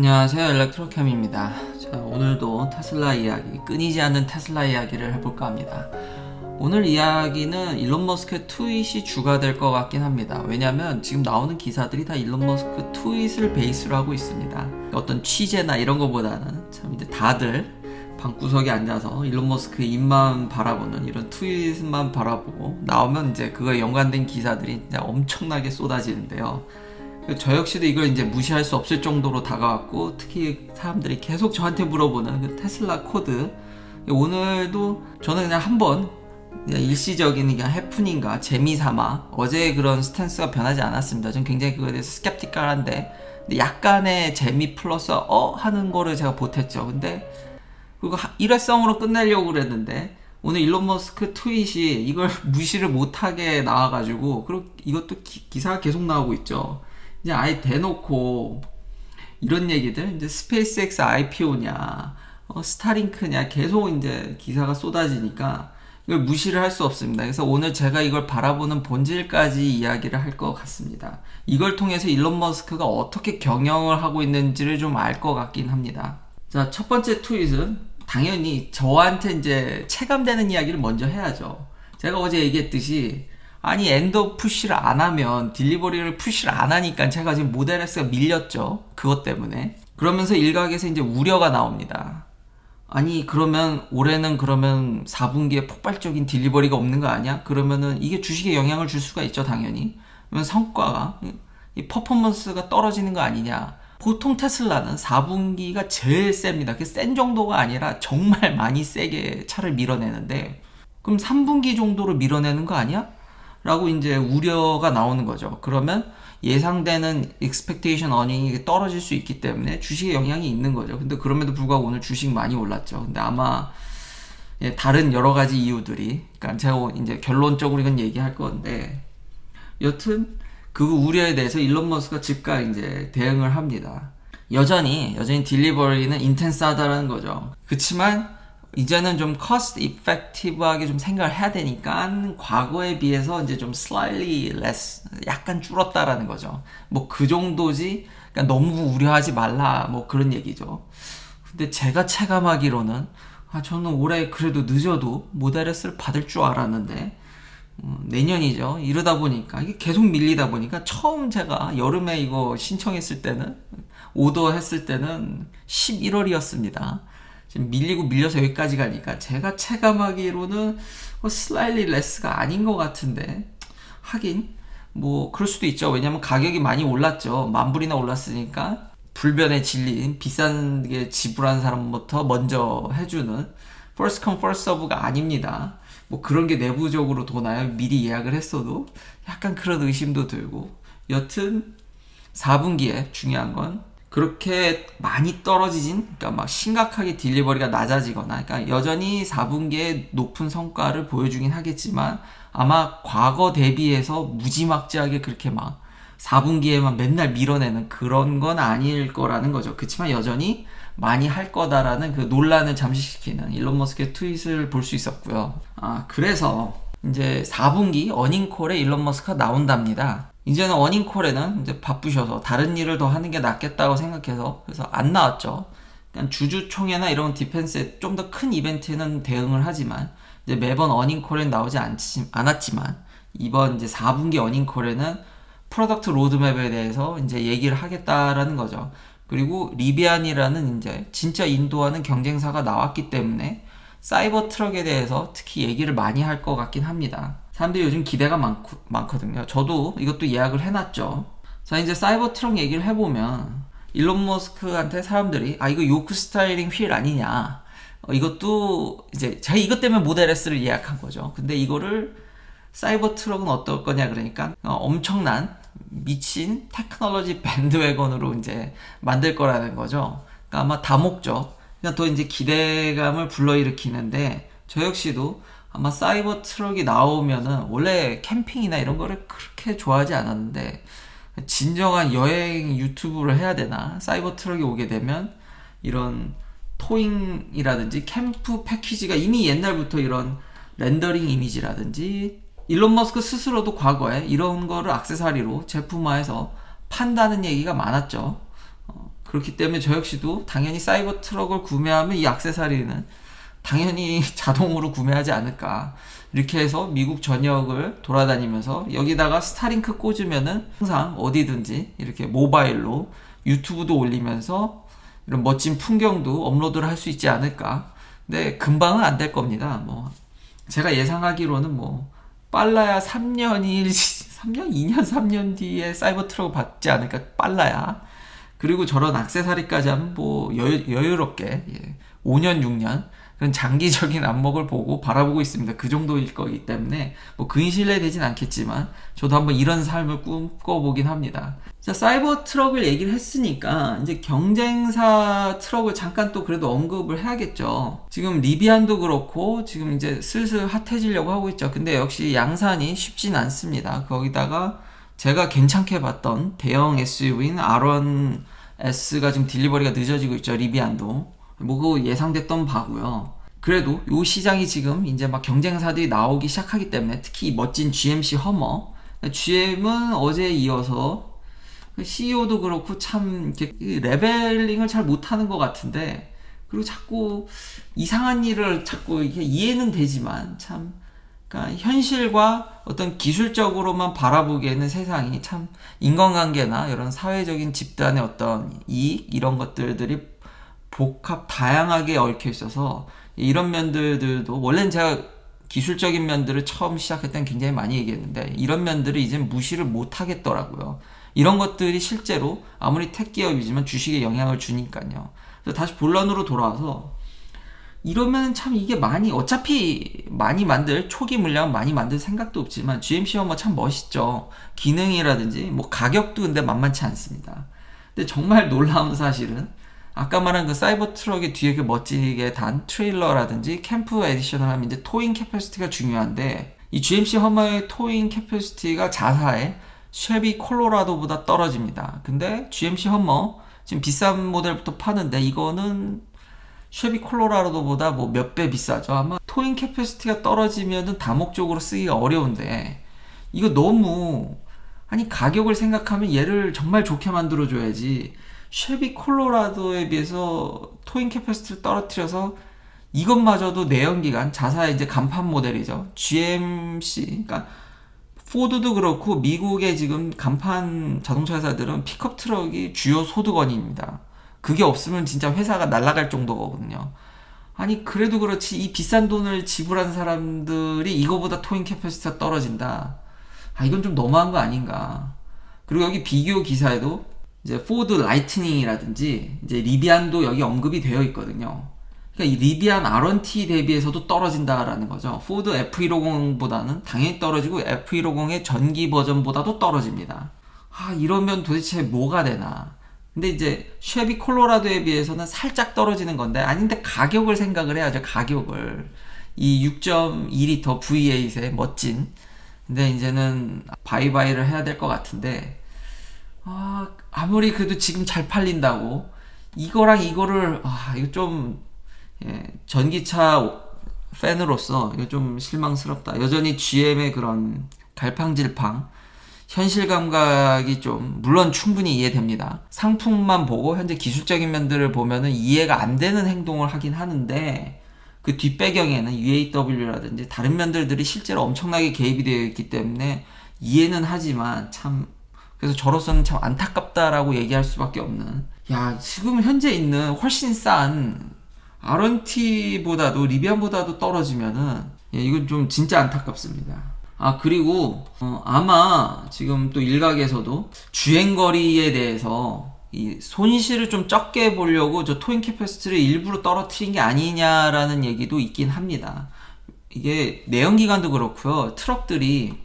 안녕하세요, 일렉트로캠입니다. 자, 오늘도 테슬라 이야기, 끊이지 않는 테슬라 이야기를 해볼까 합니다. 오늘 이야기는 일론 머스크의 트윗이 주가 될 것 같긴 합니다. 왜냐하면 지금 나오는 기사들이 다 일론 머스크 트윗을 베이스로 하고 있습니다. 어떤 취재나 이런 거보다는 참 이제 다들 방구석에 앉아서 일론 머스크 입만 바라보는 이런 트윗만 바라보고 나오면 이제 그거에 연관된 기사들이 이제 엄청나게 쏟아지는데요. 저 역시도 이걸 이제 무시할 수 없을 정도로 다가왔고, 특히 사람들이 계속 저한테 물어보는 그 테슬라 코드. 오늘도 저는 그냥 한번 일시적인 그냥 해프닝과 재미삼아 어제의 그런 스탠스가 변하지 않았습니다. 전 굉장히 그거에 대해서 스캡티컬한데 약간의 재미 플러스 하는 거를 제가 보탰죠. 근데 그거 일회성으로 끝내려고 그랬는데 오늘 일론 머스크 트윗이 이걸 무시를 못하게 나와가지고, 그리고 이것도 기사가 계속 나오고 있죠. 이제 아예 대놓고 이런 얘기들, 이제 스페이스X IPO냐, 스타링크냐, 계속 이제 기사가 쏟아지니까 이걸 무시를 할 수 없습니다. 그래서 오늘 제가 이걸 바라보는 본질까지 이야기를 할 것 같습니다. 이걸 통해서 일론 머스크가 어떻게 경영을 하고 있는지를 좀 알 것 같긴 합니다. 자, 첫 번째 트윗은 당연히 저한테 이제 체감되는 이야기를 먼저 해야죠. 제가 어제 얘기했듯이, 아니 엔더 푸시를 안 하면 딜리버리를 푸시를 안 하니까 제가 지금 모델 S가 밀렸죠. 그것 때문에. 그러면서 일각에서 이제 우려가 나옵니다. 아니 그러면 올해는 그러면 4분기에 폭발적인 딜리버리가 없는 거 아니야? 그러면은 이게 주식에 영향을 줄 수가 있죠, 당연히. 그러면 성과가, 이 퍼포먼스가 떨어지는 거 아니냐. 보통 테슬라는 4분기가 제일 셉니다. 그 센 정도가 아니라 정말 많이 세게 차를 밀어내는데, 그럼 3분기 정도로 밀어내는 거 아니야? 라고 이제 우려가 나오는 거죠. 그러면 예상되는 expectation earning이 떨어질 수 있기 때문에 주식에 영향이 있는 거죠. 근데 그럼에도 불구하고 오늘 주식 많이 올랐죠. 근데 아마 다른 여러 가지 이유들이, 그러니까 제가 이제 결론적으로 이건 얘기할 건데, 여튼 그 우려에 대해서 일론 머스크가 즉각 이제 대응을 합니다. 여전히 딜리버리는 인텐스하다라는 거죠. 그치만 이제는 좀 cost effective하게 좀 생각을 해야 되니까 과거에 비해서 이제 좀 slightly less, 약간 줄었다라는 거죠. 뭐 그 정도지, 그러니까 너무 우려하지 말라, 뭐 그런 얘기죠. 근데 제가 체감하기로는 저는 올해 그래도 늦어도 모델 S를 받을 줄 알았는데 내년이죠. 이러다 보니까 이게 계속 밀리다 보니까, 처음 제가 여름에 이거 신청했을 때는, 오더 했을 때는 11월이었습니다. 지금 밀리고 밀려서 여기까지 가니까 제가 체감하기로는 slightly less가 아닌 것 같은데, 하긴 뭐 그럴 수도 있죠. 왜냐면 가격이 많이 올랐죠. 10,000불이나 올랐으니까 불변의 진리, 비싼 게 지불한 사람부터 먼저 해주는 first come first serve가 아닙니다. 뭐 그런 게 내부적으로 도나요? 미리 예약을 했어도 약간 그런 의심도 들고. 여튼 4분기에 중요한 건 그렇게 많이 떨어지진, 그러니까 막 심각하게 딜리버리가 낮아지거나, 그러니까 여전히 4분기에 높은 성과를 보여주긴 하겠지만 아마 과거 대비해서 무지막지하게 그렇게 막 4분기에만 맨날 밀어내는 그런 건 아닐 거라는 거죠. 그렇지만 여전히 많이 할 거다라는 그 논란을 잠식시키는 일론 머스크의 트윗을 볼 수 있었고요. 그래서 이제 4분기 어닝콜에 일론 머스크가 나온답니다. 이제는 어닝콜에는 이제 바쁘셔서 다른 일을 더 하는 게 낫겠다고 생각해서, 그래서 안 나왔죠. 그냥 주주총회나 이런 디펜스에 좀 더 큰 이벤트는 대응을 하지만, 이제 매번 어닝콜엔 나오지 않았지만, 이번 이제 4분기 어닝콜에는 프로덕트 로드맵에 대해서 이제 얘기를 하겠다라는 거죠. 그리고 리비안이라는 이제 진짜 인도하는 경쟁사가 나왔기 때문에 사이버 트럭에 대해서 특히 얘기를 많이 할 것 같긴 합니다. 사람들이 요즘 기대가 많거든요. 저도 이것도 예약을 해놨죠. 자, 이제 사이버 트럭 얘기를 해보면, 일론 머스크한테 사람들이 이거 요크 스타일링 휠 아니냐, 이것도 이제 제가 이것 때문에 모델 S를 예약한 거죠. 근데 이거를 사이버 트럭은 어떨 거냐 그러니까 엄청난 미친 테크놀로지 밴드웨건으로 이제 만들 거라는 거죠. 그러니까 아마 다목적, 그냥 더 이제 기대감을 불러일으키는데, 저 역시도 아마 사이버 트럭이 나오면은, 원래 캠핑이나 이런 거를 그렇게 좋아하지 않았는데 진정한 여행 유튜브를 해야 되나, 사이버 트럭이 오게 되면 이런 토잉이라든지 캠프 패키지가 이미 옛날부터 이런 렌더링 이미지라든지, 일론 머스크 스스로도 과거에 이런 거를 액세서리로 제품화해서 판다는 얘기가 많았죠. 그렇기 때문에 저 역시도 당연히 사이버 트럭을 구매하면 이 액세서리는 당연히 자동으로 구매하지 않을까. 이렇게 해서 미국 전역을 돌아다니면서 여기다가 스타링크 꽂으면은 항상 어디든지 이렇게 모바일로 유튜브도 올리면서 이런 멋진 풍경도 업로드를 할 수 있지 않을까. 근데 금방은 안 될 겁니다. 뭐 제가 예상하기로는 뭐 빨라야 3년이 3년, 2년, 3년 뒤에 사이버 트럭을 받지 않을까. 빨라야. 그리고 저런 액세서리까지 하면 뭐 여유롭게 5년, 6년 그런 장기적인 안목을 보고 바라보고 있습니다. 그 정도일 거기 때문에 뭐 근실에 되진 않겠지만 저도 한번 이런 삶을 꿈꿔보긴 합니다. 자, 사이버 트럭을 얘기를 했으니까 이제 경쟁사 트럭을 잠깐 또 그래도 언급을 해야겠죠. 지금 리비안도 그렇고 지금 이제 슬슬 핫해지려고 하고 있죠. 근데 역시 양산이 쉽진 않습니다. 거기다가 제가 괜찮게 봤던 대형 SUV인 R1S가 지금 딜리버리가 늦어지고 있죠. 리비안도. 뭐 그거 예상됐던 바고요. 그래도 요 시장이 지금 이제 막 경쟁사들이 나오기 시작하기 때문에 특히 이 멋진 GMC 허머. GM은 어제에 이어서 CEO도 그렇고 참 이렇게 레벨링을 잘 못하는 것 같은데, 그리고 자꾸 이상한 일을 자꾸 이렇게 이해는 되지만 참 그러니까 현실과 어떤 기술적으로만 바라보기에는 세상이 참 인간관계나 이런 사회적인 집단의 어떤 이익 이런 것들이 복합 다양하게 얽혀 있어서 이런 면들도 원래는 제가 기술적인 면들을 처음 시작할 땐 굉장히 많이 얘기했는데 이런 면들을 이제 무시를 못 하겠더라고요. 이런 것들이 실제로 아무리 택 기업이지만 주식에 영향을 주니까요. 그래서 다시 본론으로 돌아와서 이러면 참 이게 어차피 많이 만들 초기 물량 많이 만들 생각도 없지만 GMC 허머 참 멋있죠. 기능이라든지 뭐 가격도 근데 만만치 않습니다. 근데 정말 놀라운 사실은 아까 말한 그 사이버 트럭의 뒤에 그 멋지게 단 트레일러라든지 캠프 에디션을 하면 이제 토잉 캐패시티가 중요한데 이 GMC 허머의 토잉 캐패시티가 자사의 쉐비 콜로라도보다 떨어집니다. 근데 GMC 허머 지금 비싼 모델부터 파는데 이거는 쉐비 콜로라도보다 뭐 몇 배 비싸죠. 아마 토잉 캐패시티가 떨어지면은 다목적으로 쓰기가 어려운데 이거 너무 아니 가격을 생각하면 얘를 정말 좋게 만들어줘야지 쉐비 콜로라도에 비해서 토잉 캐패시티를 떨어뜨려서 이것마저도 내연기관 자사의 이제 간판 모델이죠. GMC 그러니까 포드도 그렇고 미국의 지금 간판 자동차 회사들은 픽업 트럭이 주요 소득원입니다. 그게 없으면 진짜 회사가 날아갈 정도거든요. 아니 그래도 그렇지 이 비싼 돈을 지불한 사람들이 이거보다 토잉 캐패시티가 떨어진다. 아 이건 좀 너무한 거 아닌가. 그리고 여기 비교 기사에도 이제 포드 라이트닝이라든지 이제 리비안도 여기 언급이 되어 있거든요. 그러니까 이 리비안 R1T 대비해서도 떨어진다라는 거죠. 포드 F150보다는 당연히 떨어지고 F150의 전기 버전보다도 떨어집니다. 아 이러면 도대체 뭐가 되나. 근데 이제 쉐비 콜로라도에 비해서는 살짝 떨어지는 건데 아닌데 가격을 생각을 해야죠. 가격을 이 6.2L V8의 멋진 근데 이제는 바이바이를 해야 될 것 같은데 아무리 그래도 지금 잘 팔린다고 이거랑 이거를 이거 좀 전기차 팬으로서 이거 좀 실망스럽다. 여전히 GM의 그런 갈팡질팡 현실 감각이 좀 물론 충분히 이해됩니다. 상품만 보고 현재 기술적인 면들을 보면은 이해가 안 되는 행동을 하긴 하는데 그 뒷배경에는 UAW라든지 다른 면들이 실제로 엄청나게 개입이 되어 있기 때문에 이해는 하지만 참 그래서 저로서는 참 안타깝다라고 얘기할 수밖에 없는. 야 지금 현재 있는 훨씬 싼 R1T보다도 리비안보다도 떨어지면은 이건 좀 진짜 안타깝습니다. 그리고 아마 지금 또 일각에서도 주행거리에 대해서 이 손실을 좀 적게 보려고 저 토잉 캐패시티를 일부러 떨어뜨린 게 아니냐라는 얘기도 있긴 합니다. 이게 내연기관도 그렇고요. 트럭들이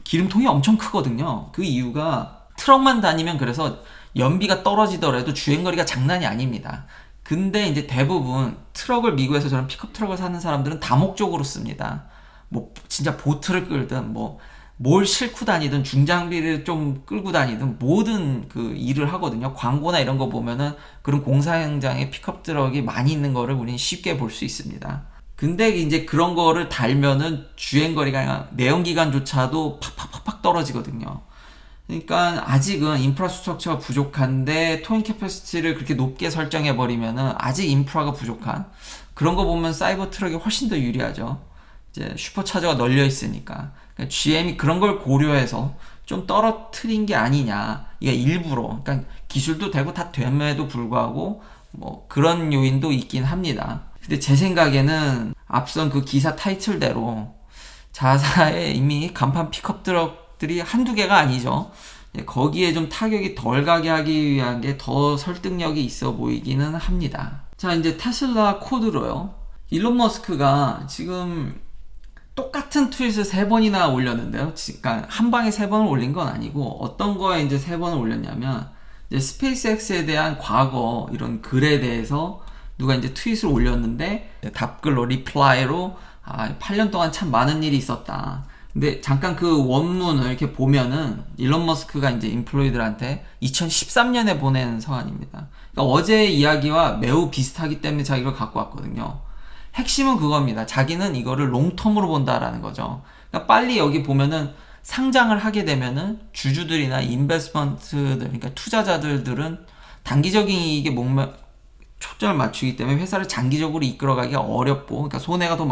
기름통이 엄청 크거든요. 그 이유가 트럭만 다니면 그래서 연비가 떨어지더라도 주행거리가 장난이 아닙니다. 근데 이제 대부분 트럭을 미국에서 저런 픽업 트럭을 사는 사람들은 다목적으로 씁니다. 뭐 진짜 보트를 끌든 뭐 뭘 싣고 다니든 중장비를 좀 끌고 다니든 모든 그 일을 하거든요. 광고나 이런 거 보면은 그런 공사 현장에 픽업 트럭이 많이 있는 거를 우리는 쉽게 볼 수 있습니다. 근데 이제 그런 거를 달면은 주행거리가 내연기관조차도 팍팍팍팍 떨어지거든요. 그러니까 아직은 인프라스트럭처가 부족한데 토잉 캐퍼시티를 그렇게 높게 설정해 버리면은 아직 인프라가 부족한 그런 거 보면 사이버 트럭이 훨씬 더 유리하죠. 이제 슈퍼차저가 널려 있으니까. 그러니까 GM이 그런 걸 고려해서 좀 떨어뜨린 게 아니냐. 이게 일부러. 그러니까 기술도 되고 다 됨에도 불구하고 뭐 그런 요인도 있긴 합니다. 근데 제 생각에는 앞선 그 기사 타이틀대로 자사에 이미 간판 픽업 트럭들이 한두 개가 아니죠. 거기에 좀 타격이 덜 가게 하기 위한 게 더 설득력이 있어 보이기는 합니다. 자, 이제 테슬라 코드로요. 일론 머스크가 지금 똑같은 트윗을 3번이나 올렸는데요. 그러니까 한 방에 3번을 올린 건 아니고 어떤 거에 이제 3번을 올렸냐면 이제 스페이스X에 대한 과거 이런 글에 대해서 누가 이제 트윗을 올렸는데 답글로 리플라이로 8년 동안 참 많은 일이 있었다. 근데 잠깐 그 원문을 이렇게 보면은 일론 머스크가 이제 인플로이들한테 2013년에 보낸 서한입니다. 그러니까 어제 이야기와 매우 비슷하기 때문에 자기가 갖고 왔거든요. 핵심은 그겁니다. 자기는 이거를 롱텀으로 본다라는 거죠. 그러니까 빨리 여기 보면은 상장을 하게 되면은 주주들이나 인베스트먼트들, 그러니까 투자자들은 단기적인 이익에 초점을 맞추기 때문에 회사를 장기적으로 이끌어가기가 어렵고, 그러니까 손해가 더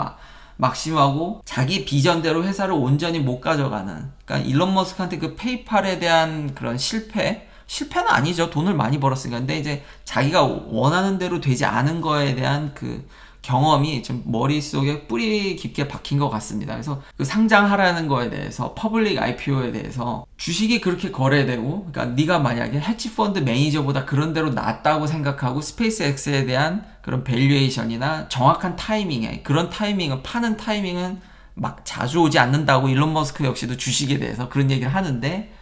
막심하고 자기 비전대로 회사를 온전히 못 가져가는. 그러니까 일론 머스크한테 그 페이팔에 대한 그런 실패는 아니죠. 돈을 많이 벌었으니까. 근데 이제 자기가 원하는 대로 되지 않은 거에 대한 그 경험이 좀 머릿속에 뿌리 깊게 박힌 것 같습니다. 그래서 그 상장하라는 거에 대해서 퍼블릭 IPO에 대해서 주식이 그렇게 거래되고, 그러니까 네가 만약에 헤지펀드 매니저보다 그런 대로 낫다고 생각하고 스페이스X에 대한 그런 밸류에이션이나 정확한 타이밍에 그런 타이밍은 파는 타이밍은 막 자주 오지 않는다고 일론 머스크 역시도 주식에 대해서 그런 얘기를 하는데,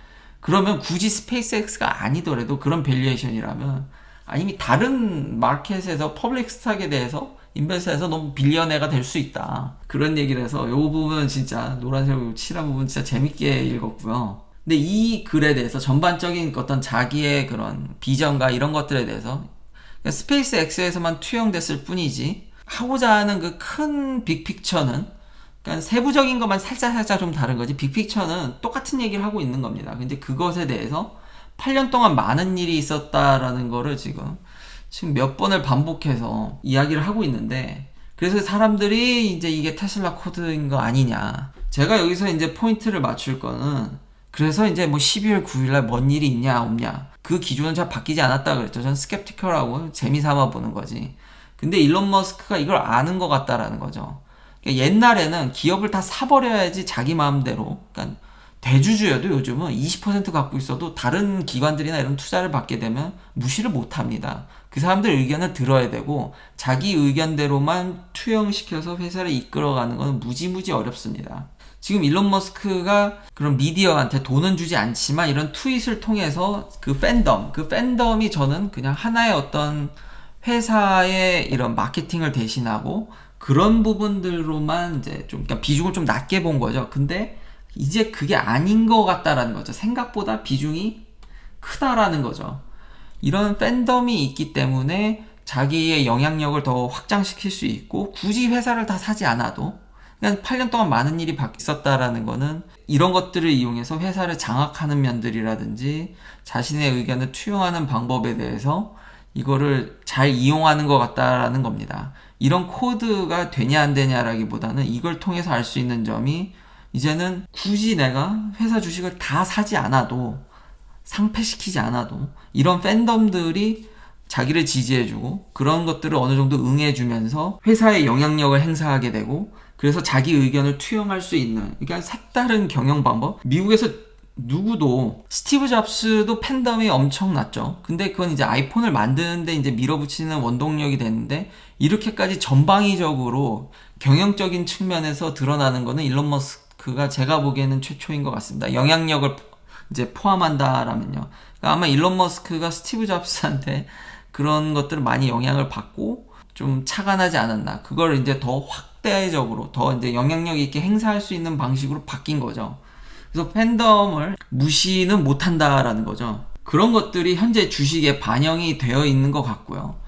그러면 굳이 스페이스X가 아니더라도 그런 밸류에이션이라면 이미 다른 마켓에서 퍼블릭 스탁에 대해서 인베스트에서 너무 빌리언회가 될 수 있다. 그런 얘기를 해서 이 부분 진짜 노란색 칠한 부분 진짜 재밌게 읽었고요. 근데 이 글에 대해서 전반적인 어떤 자기의 그런 비전과 이런 것들에 대해서 그러니까 스페이스 X에서만 투영됐을 뿐이지 하고자 하는 그 큰 빅픽처는 그러니까 세부적인 것만 살짝 좀 다른 거지 빅픽처는 똑같은 얘기를 하고 있는 겁니다. 근데 그것에 대해서 8년 동안 많은 일이 있었다라는 거를 지금 몇 번을 반복해서 이야기를 하고 있는데, 그래서 사람들이 이제 이게 테슬라 코드인 거 아니냐. 제가 여기서 이제 포인트를 맞출 거는, 그래서 이제 뭐 12월 9일날 뭔 일이 있냐 없냐 그 기준은 잘 바뀌지 않았다 그랬죠. 전 스캡티컬하고 재미삼아 보는 거지. 근데 일론 머스크가 이걸 아는 것 같다라는 거죠. 그러니까 옛날에는 기업을 다 사버려야지 자기 마음대로, 그러니까 대주주여도 요즘은 20% 갖고 있어도 다른 기관들이나 이런 투자를 받게 되면 무시를 못 합니다. 그 사람들 의견을 들어야 되고 자기 의견대로만 투영시켜서 회사를 이끌어가는 건 무지무지 어렵습니다. 지금 일론 머스크가 그런 미디어한테 돈은 주지 않지만 이런 트윗을 통해서 그 팬덤이 저는 그냥 하나의 어떤 회사의 이런 마케팅을 대신하고 그런 부분들로만 이제 좀 그러니까 비중을 좀 낮게 본 거죠. 근데 이제 그게 아닌 것 같다라는 거죠. 생각보다 비중이 크다라는 거죠. 이런 팬덤이 있기 때문에 자기의 영향력을 더 확장시킬 수 있고 굳이 회사를 다 사지 않아도 그냥 8년 동안 많은 일이 있었다라는 거는 이런 것들을 이용해서 회사를 장악하는 면들이라든지 자신의 의견을 투영하는 방법에 대해서 이거를 잘 이용하는 것 같다라는 겁니다. 이런 코드가 되냐 안 되냐라기보다는 이걸 통해서 알 수 있는 점이 이제는 굳이 내가 회사 주식을 다 사지 않아도 상패시키지 않아도 이런 팬덤들이 자기를 지지해주고 그런 것들을 어느 정도 응해주면서 회사의 영향력을 행사하게 되고 그래서 자기 의견을 투영할 수 있는 그러니까 색다른 경영 방법. 미국에서 누구도 스티브 잡스도 팬덤이 엄청났죠. 근데 그건 이제 아이폰을 만드는데 이제 밀어붙이는 원동력이 됐는데 이렇게까지 전방위적으로 경영적인 측면에서 드러나는 거는 일론 머스크가 제가 보기에는 최초인 것 같습니다. 영향력을 이제 포함한다라면요. 그러니까 아마 일론 머스크가 스티브 잡스한테 그런 것들을 많이 영향을 받고 좀 착안하지 않았나. 그걸 이제 더 확대적으로 더 이제 영향력 있게 행사할 수 있는 방식으로 바뀐 거죠. 그래서 팬덤을 무시는 못한다라는 거죠. 그런 것들이 현재 주식에 반영이 되어 있는 것 같고요.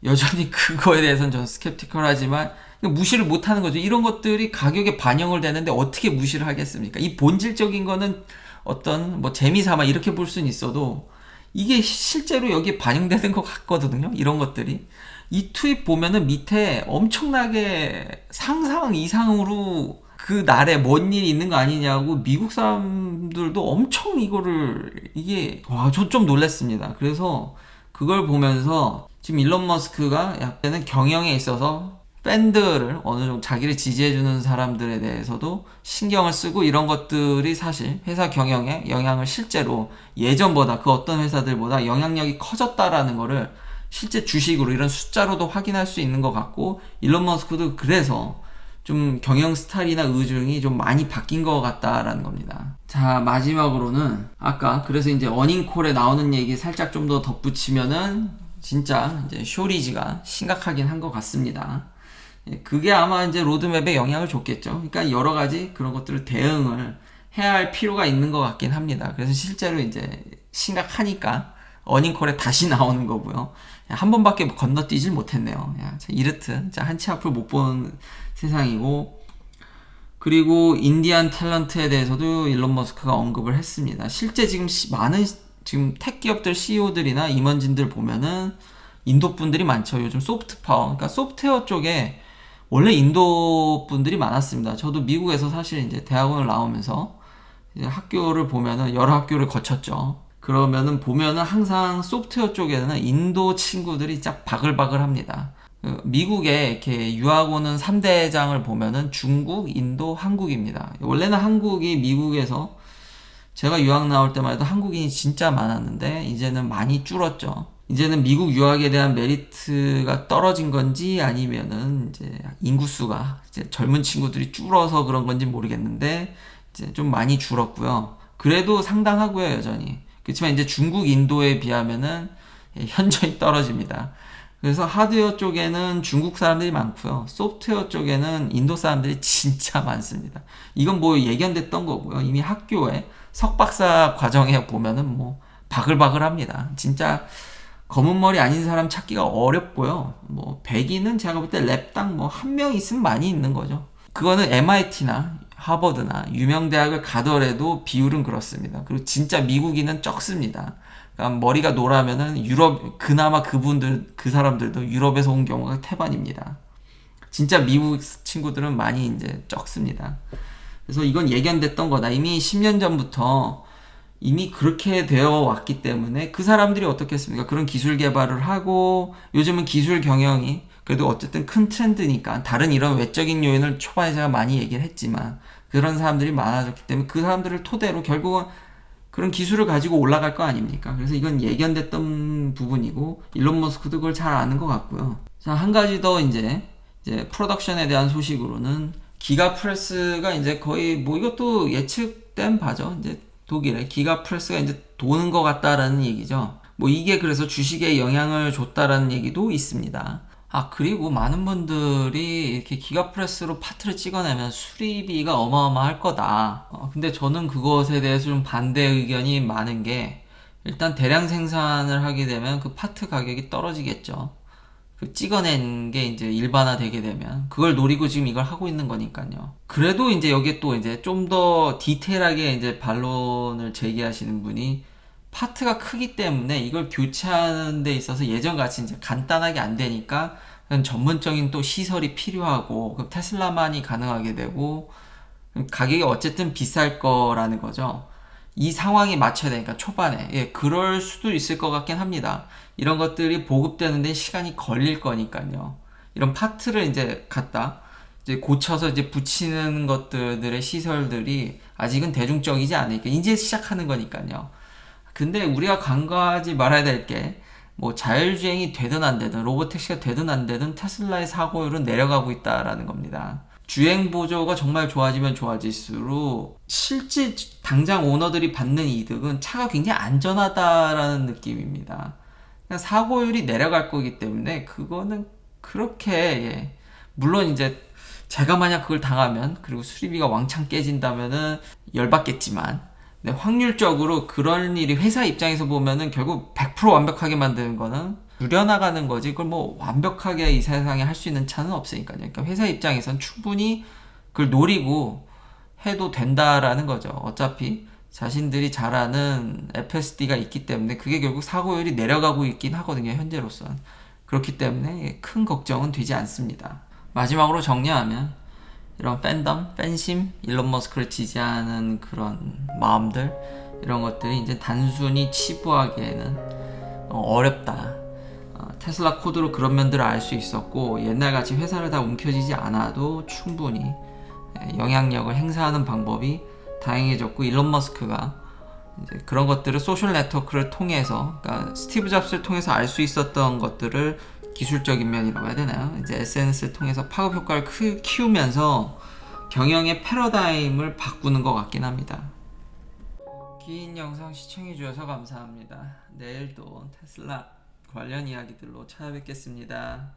여전히 그거에 대해서는 저는 스캡티컬하지만 무시를 못하는 거죠. 이런 것들이 가격에 반영을 되는데 어떻게 무시를 하겠습니까? 이 본질적인 거는 어떤 뭐 재미삼아 이렇게 볼 수는 있어도 이게 실제로 여기에 반영되는 것 같거든요. 이런 것들이. 이 트윗 보면은 밑에 엄청나게 상상 이상으로 그 날에 뭔 일이 있는 거 아니냐고 미국 사람들도 엄청 이거를 이게 와, 저 좀 놀랐습니다. 그래서 그걸 보면서 지금 일론 머스크가 약간은 경영에 있어서 팬들을 어느 정도 자기를 지지해주는 사람들에 대해서도 신경을 쓰고 이런 것들이 사실 회사 경영에 영향을 실제로 예전보다 그 어떤 회사들보다 영향력이 커졌다라는 거를 실제 주식으로 이런 숫자로도 확인할 수 있는 것 같고 일론 머스크도 그래서 좀 경영 스타일이나 의중이 좀 많이 바뀐 것 같다라는 겁니다. 자, 마지막으로는 아까 그래서 이제 어닝콜에 나오는 얘기 살짝 좀 더 덧붙이면은 진짜 이제 쇼리지가 심각하긴 한 것 같습니다. 그게 아마 이제 로드맵에 영향을 줬겠죠. 그러니까 여러 가지 그런 것들을 대응을 해야 할 필요가 있는 것 같긴 합니다. 그래서 실제로 이제 심각하니까 어닝콜에 다시 나오는 거고요. 한 번밖에 건너뛰질 못했네요. 이렇듯 한치 앞을 못 본 세상이고, 그리고 인디안 탤런트에 대해서도 일론 머스크가 언급을 했습니다. 실제 지금 많은 지금 택 기업들 CEO들이나 임원진들 보면은 인도 분들이 많죠. 요즘 소프트 파워, 그러니까 소프트웨어 쪽에 원래 인도 분들이 많았습니다. 저도 미국에서 사실 이제 대학원을 나오면서 이제 학교를 보면은 여러 학교를 거쳤죠. 그러면은 보면은 항상 소프트웨어 쪽에는 인도 친구들이 진짜 바글바글 합니다. 미국에 이렇게 유학 오는 3대장을 보면은 중국, 인도, 한국입니다. 원래는 한국이 미국에서 제가 유학 나올 때만 해도 한국인이 진짜 많았는데 이제는 많이 줄었죠. 이제는 미국 유학에 대한 메리트가 떨어진 건지 아니면은 이제 인구수가 이제 젊은 친구들이 줄어서 그런 건지 모르겠는데 이제 좀 많이 줄었고요. 그래도 상당하고요, 여전히. 그렇지만 이제 중국, 인도에 비하면은 현저히 떨어집니다. 그래서 하드웨어 쪽에는 중국 사람들이 많고요. 소프트웨어 쪽에는 인도 사람들이 진짜 많습니다. 이건 뭐 예견됐던 거고요. 이미 학교에 석박사 과정에 보면은 뭐 바글바글합니다. 진짜 검은 머리 아닌 사람 찾기가 어렵고요. 뭐 백인은 제가 볼 때 랩당 뭐 한 명 있으면 많이 있는 거죠. 그거는 MIT나 하버드나 유명 대학을 가더라도 비율은 그렇습니다. 그리고 진짜 미국인은 적습니다. 그러니까 머리가 노라면은 유럽, 그나마 그분들, 그 사람들도 유럽에서 온 경우가 태반입니다. 진짜 미국 친구들은 많이 이제 적습니다. 그래서 이건 예견됐던 거다. 이미 10년 전부터 이미 그렇게 되어 왔기 때문에 그 사람들이 어떻게 했습니까? 그런 기술 개발을 하고 요즘은 기술 경영이 그래도 어쨌든 큰 트렌드니까 다른 이런 외적인 요인을 초반에 제가 많이 얘기를 했지만 그런 사람들이 많아졌기 때문에 그 사람들을 토대로 결국은 그런 기술을 가지고 올라갈 거 아닙니까? 그래서 이건 예견됐던 부분이고 일론 머스크도 그걸 잘 아는 것 같고요. 자, 한 가지 더 이제 프로덕션에 대한 소식으로는 기가프레스가 이제 거의 뭐 이것도 예측된 바죠. 이제 독일에 기가프레스가 이제 도는 것 같다라는 얘기죠. 뭐 이게 그래서 주식에 영향을 줬다라는 얘기도 있습니다. 아, 그리고 많은 분들이 이렇게 기가프레스로 파트를 찍어내면 수리비가 어마어마할 거다. 근데 저는 그것에 대해서 좀 반대 의견이 많은 게 일단 대량 생산을 하게 되면 그 파트 가격이 떨어지겠죠. 그 찍어낸 게 이제 일반화되게 되면 그걸 노리고 지금 이걸 하고 있는 거니까요. 그래도 이제 여기에 또 이제 좀 더 디테일하게 이제 반론을 제기하시는 분이 파트가 크기 때문에 이걸 교체하는 데 있어서 예전같이 이제 간단하게 안 되니까 전문적인 또 시설이 필요하고 그럼 테슬라만이 가능하게 되고 가격이 어쨌든 비쌀 거라는 거죠. 이 상황에 맞춰야 되니까 초반에 그럴 수도 있을 것 같긴 합니다. 이런 것들이 보급되는데 시간이 걸릴 거니까요. 이런 파트를 이제 갖다 이제 고쳐서 이제 붙이는 것들의 시설들이 아직은 대중적이지 않으니까 이제 시작하는 거니까요. 근데 우리가 간과하지 말아야 될 게 뭐 자율주행이 되든 안 되든 로보택시가 되든 안 되든 테슬라의 사고율은 내려가고 있다라는 겁니다. 주행 보조가 정말 좋아지면 좋아질수록 실제 당장 오너들이 받는 이득은 차가 굉장히 안전하다라는 느낌입니다. 사고율이 내려갈 거기 때문에 그거는 그렇게 물론 이제 제가 만약 그걸 당하면 그리고 수리비가 왕창 깨진다면은 열받겠지만 네, 확률적으로 그런 일이 회사 입장에서 보면은 결국 100% 완벽하게 만드는 거는 줄여나가는 거지 그걸 뭐 완벽하게 이 세상에 할 수 있는 차는 없으니까요. 그러니까 회사 입장에선 충분히 그걸 노리고 해도 된다라는 거죠. 어차피 자신들이 잘 아는 FSD가 있기 때문에 그게 결국 사고율이 내려가고 있긴 하거든요, 현재로선. 그렇기 때문에 큰 걱정은 되지 않습니다. 마지막으로 정리하면 이런 팬덤, 팬심, 일론 머스크를 지지하는 그런 마음들, 이런 것들이 이제 단순히 치부하기에는 어렵다. 테슬라 코드로 그런 면들을 알 수 있었고, 옛날같이 회사를 다 움켜쥐지 않아도 충분히 영향력을 행사하는 방법이 다양해졌고, 일론 머스크가 이제 그런 것들을 소셜 네트워크를 통해서, 그러니까 스티브 잡스를 통해서 알 수 있었던 것들을 기술적인 면이라고 해야 되나요? 이제 SNS를 통해서 파급 효과를 키우면서 경영의 패러다임을 바꾸는 것 같긴 합니다. 긴 영상 시청해주셔서 감사합니다. 내일도 테슬라 관련 이야기들로 찾아뵙겠습니다.